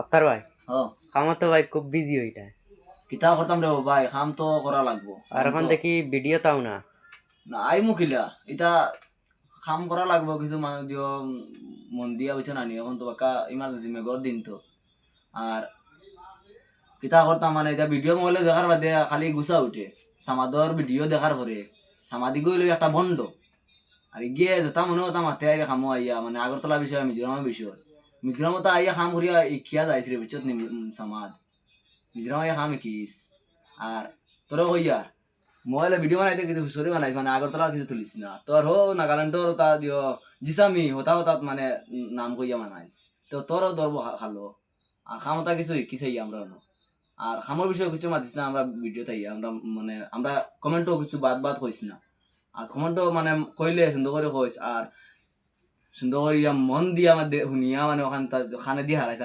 আফতার ভাই, ও খামা তো ভাই খুব বিজি ওইটা। কিতা করতাম রে ভাই, কাম তো করা লাগবো। আর এখন দেখি ভিডিও তাও না। না আই মুখিলা এটা কাম করা লাগবো, কিছু মানুষ দিও মন দিয়া বুঝছো না নি, এখন তো বাকা ইমার্জেন্সি মেঘর দিন তো। আর কিতা করতাম মানে এটা ভিডিও মোবাইলে দেখার বাদে খালি গুছা উঠে, সামাদর ভিডিও দেখার পরে সামাদি গইল একটা বন্ড। আর গিয়ে যেটা মনে হতাম মাতে আইয়া খামো আইয়া মানে আগরতলা বিষয় মিজোরামের বিষয়, মিজোরামত আইয়া খাম করিয়া ইখিয়া যাইছি রে বুঝছত নি সামাদ, মিজোরাম আইয়া খাম ইখিস। আর তোর কইয়া মোবাইলে ভিডিও বানাইতে কিছু হুসরি বানাইছ মানে আগরতলা কিছু তুলিস না, তোর হো নাগাল্যান্ডর তা দিও জিসামি হতা হতাত মানে নাম কইয়া মানাইস, তো তোরও ধরবো খালো। আর খামতা কিছু শিখিছে আমরা ন। আর খামর বিষয়ে কিছু মাতিস না আমরা ভিডিও তাই আমরা মানে আমরা কমেন্টও কিছু বাদ বাদ কইস না। আর কমেন্টও মানে কইলে সুন্দর করে কইস, আর সুন্দর করে মন দিয়া আমার শুনিয়া মানে ওখান ওখানে দিয়ে হারাইছে।